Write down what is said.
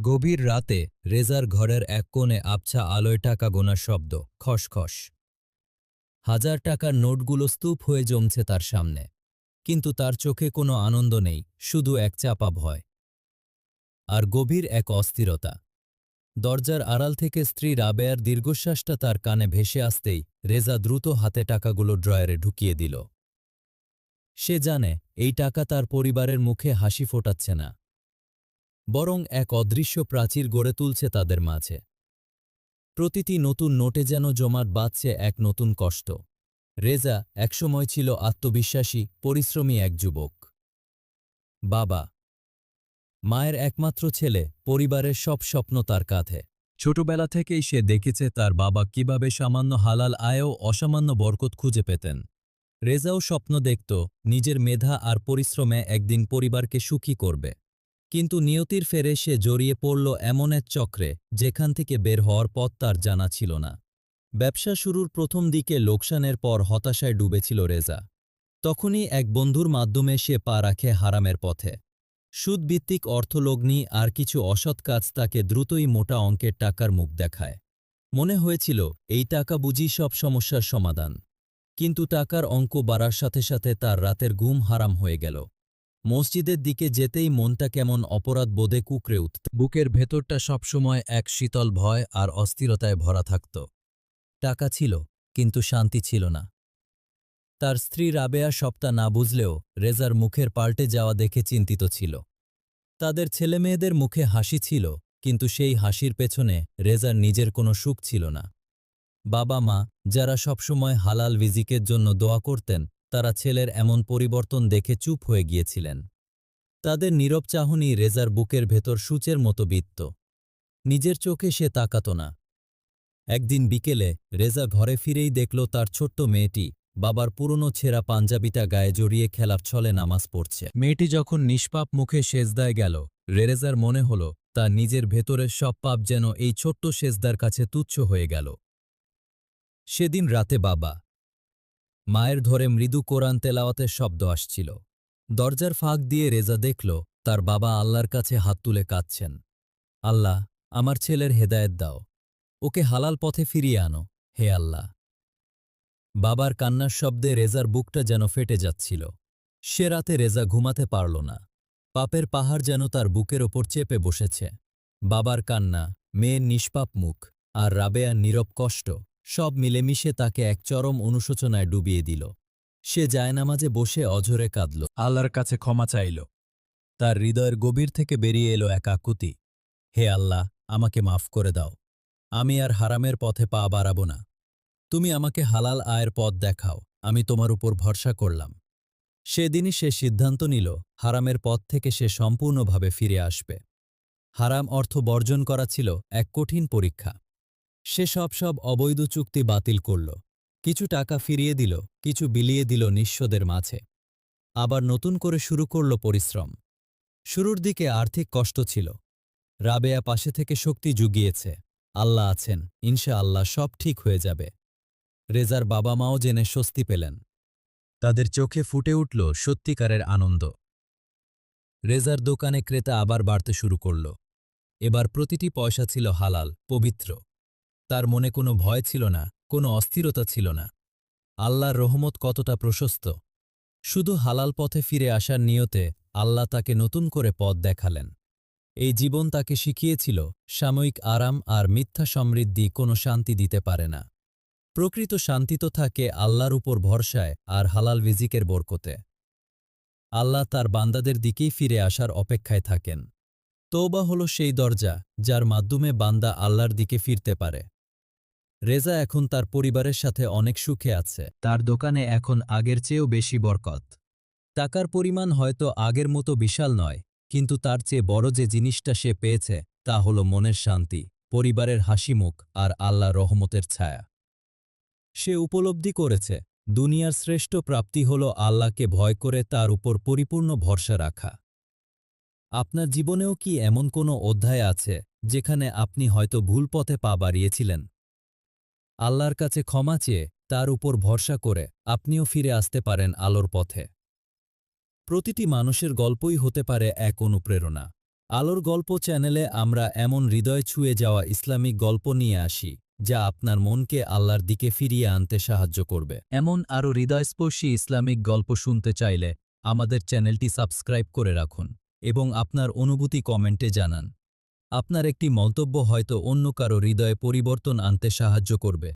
গভীর রাতে রেজার ঘরের এক কোণে আবছা আলোয় টাকা গোনার শব্দ, খসখস। ১,০০০ টাকার নোটগুলো স্তূপ হয়ে জমছে তার সামনে, কিন্তু তার চোখে কোনো আনন্দ নেই, শুধু এক চাপা ভয় আর গভীর এক অস্থিরতা। দরজার আড়াল থেকে স্ত্রী রাবেয়ার দীর্ঘশ্বাসটা তার কানে ভেসে আসতেই রেজা দ্রুত হাতে টাকাগুলো ড্রয়ারে ঢুকিয়ে দিল। সে জানে এই টাকা তার পরিবারের মুখে হাসি ফোটাচ্ছে না, বরং এক অদৃশ্য প্রাচীর গড়ে তুলছে তাদের মাঝে। প্রতিটি নতুন নোটে যেন জমাট বাঁধছে এক নতুন কষ্ট। রেজা একসময় ছিল আত্মবিশ্বাসী, পরিশ্রমী এক যুবক। বাবা, মায়ের একমাত্র ছেলে, পরিবারের সব স্বপ্ন তার কাঁধে। ছোটবেলা থেকেই সে দেখেছে তার বাবা কিভাবে সামান্য হালাল আয়ও অসামান্য বরকত খুঁজে পেতেন। রেজাও স্বপ্ন দেখত নিজের মেধা আর পরিশ্রমে একদিন পরিবারকে সুখী করবে। কিন্তু নিয়তির ফেরে সে জড়িয়ে পড়ল এমন এক চক্রে যেখান থেকে বের হওয়ার পথ তার জানা ছিল না। ব্যবসা শুরুর প্রথম দিকে লোকসানের পর হতাশায় ডুবেছিল রেজা। তখনই এক বন্ধুর মাধ্যমে সে পা রাখে হারামের পথে। সুদভিত্তিক অর্থলগ্নি আর কিছু অসৎ কাজ তাকে দ্রুতই মোটা অঙ্কের টাকার মুখ দেখায়। মনে হয়েছিল এই টাকা বুঝি সব সমস্যার সমাধান। কিন্তু টাকার অঙ্ক বাড়ার সাথে সাথে তার রাতের ঘুম হারাম হয়ে গেল। মসজিদের দিকে যেতেই মনটা কেমন অপরাধ বোধে কুঁকড়ে উঠত। বুকের ভেতরটা সবসময় এক শীতল ভয় আর অস্থিরতায় ভরা থাকত। টাকা ছিল, কিন্তু শান্তি ছিল না। তার স্ত্রী রাবেয়া সবটা না বুঝলেও রেজার মুখের পাল্টে যাওয়া দেখে চিন্তিত ছিল। তাদের ছেলেমেয়েদের মুখে হাসি ছিল, কিন্তু সেই হাসির পেছনে রেজার নিজের কোনো সুখ ছিল না। বাবা মা, যারা সবসময় হালাল রিজিকের জন্য দোয়া করতেন, তারা ছেলের এমন পরিবর্তন দেখে চুপ হয়ে গিয়েছিলেন। তাদের নীরব চাহনি রেজার বুকের ভেতর সূচের মতো বিত্ত। নিজের চোখে সে তাকাত না। একদিন বিকেলে রেজা ঘরে ফিরেই দেখল তার ছোট্ট মেয়েটি বাবার পুরনো ছেঁড়া পাঞ্জাবিটা গায়ে জড়িয়ে খেলার ছলে নামাজ পড়ছে। মেয়েটি যখন নিষ্পাপ মুখে সেজদায় গেল, রেজার মনে হল তার নিজের ভেতরের সব পাপ যেন এই ছোট্ট সেজদার কাছে তুচ্ছ হয়ে গেল। সেদিন রাতে বাবা মায়ের ধরে মৃদু কোরআন তেলাওয়াতের শব্দ আসছিল। দরজার ফাঁক দিয়ে রেজা দেখল তার বাবা আল্লাহর কাছে হাত তুলে কাঁদছেন। আল্লাহ, আমার ছেলের হেদায়েত দাও, ওকে হালাল পথে ফিরিয়ে আনো, হে আল্লাহ। বাবার কান্নার শব্দে রেজার বুকটা যেন ফেটে যাচ্ছিল। সে রাতে রেজা ঘুমাতে পারল না। পাপের পাহাড় যেন তার বুকের ওপর চেপে বসেছে। বাবার কান্না, মেয়ের নিষ্পাপ মুখ আর রাবেয়ার নীরব কষ্ট সব মিলেমিশে তাকে এক চরম অনুশোচনায় ডুবিয়ে দিল। সে জায়নামাজে বসে অঝরে কাঁদল, আল্লাহর কাছে ক্ষমা চাইল। তার হৃদয়ের গভীর থেকে বেরিয়ে এলো এক আকুতি, হে আল্লাহ, আমাকে মাফ করে দাও। আমি আর হারামের পথে পা বাড়াব না। তুমি আমাকে হালাল আয়ের পথ দেখাও, আমি তোমার উপর ভরসা করলাম। সেদিনই সে সিদ্ধান্ত নিল হারামের পথ থেকে সে সম্পূর্ণভাবে ফিরে আসবে। হারাম অর্থ বর্জন করা ছিল এক কঠিন পরীক্ষা। সে সব অবৈধ চুক্তি বাতিল করল, কিছু টাকা ফিরিয়ে দিল, কিছু বিলিয়ে দিল নিঃস্বদের মাঝে। আবার নতুন করে শুরু করল পরিশ্রম। শুরুর দিকে আর্থিক কষ্ট ছিল। রাবেয়া পাশে থেকে শক্তি জুগিয়েছে, আল্লাহ আছেন, ইনশাআল্লাহ সব ঠিক হয়ে যাবে। রেজার বাবা মাও জেনে স্বস্তি পেলেন। তাদের চোখে ফুটে উঠল সত্যিকারের আনন্দ। রেজার দোকানে ক্রেতা আবার বাড়তে শুরু করল। এবার প্রতিটি পয়সা ছিল হালাল, পবিত্র। তার মনে কোনো ভয় ছিল না, কোনো অস্থিরতা ছিল না। আল্লাহর রহমত কতটা প্রশস্ত! শুধু হালাল পথে ফিরে আসার নিয়তে আল্লাহ তাকে নতুন করে পথ দেখালেন। এই জীবন তাকে শিখিয়েছিল সাময়িক আরাম আর মিথ্যা সমৃদ্ধি কোনো শান্তি দিতে পারে না। প্রকৃত শান্তি তো থাকে আল্লাহর উপর ভরসায় আর হালাল রিজিকের বরকতে। আল্লাহ তার বান্দাদের দিকেই ফিরে আসার অপেক্ষায় থাকেন। তওবা হল সেই দরজা যার মাধ্যমে বান্দা আল্লাহর দিকে ফিরতে পারে। রেজা এখন তার পরিবারের সাথে অনেক সুখে আছে। তার দোকানে এখন আগের চেয়েও বেশি বরকত। টাকার পরিমাণ হয়তো আগের মতো বিশাল নয়, কিন্তু তার চেয়ে বড় যে জিনিসটা সে পেয়েছে তা হল মনের শান্তি, পরিবারের হাসিমুখ আর আল্লাহর রহমতের ছায়া। সে উপলব্ধি করেছে দুনিয়ার শ্রেষ্ঠ প্রাপ্তি হল আল্লাহকে ভয় করে তার উপর পরিপূর্ণ ভরসা রাখা। আপনার জীবনেও কি এমন কোনো অধ্যায় আছে যেখানে আপনি হয়তো ভুল পথে পা বাড়িয়েছিলেন? আল্লাহর কাছে ক্ষমা চেয়ে তার উপর ভরসা করে আপনিও ফিরে আসতে পারেন আলোর পথে। প্রতিটি মানুষের গল্পই হতে পারে এক অনুপ্রেরণা। আলোর গল্প চ্যানেলে আমরা এমন হৃদয় ছুঁয়ে যাওয়া ইসলামিক গল্প নিয়ে আসি যা আপনার মনকে আল্লাহর দিকে ফিরিয়ে আনতে সাহায্য করবে। এমন আরও হৃদয়স্পর্শী ইসলামিক গল্প শুনতে চাইলে আমাদের চ্যানেলটি সাবস্ক্রাইব করে রাখুন এবং আপনার অনুভূতি কমেন্টে জানান। আপনার একটি মন্তব্য হয়তো অন্য কারো হৃদয়ে পরিবর্তন আনতে সাহায্য করবে।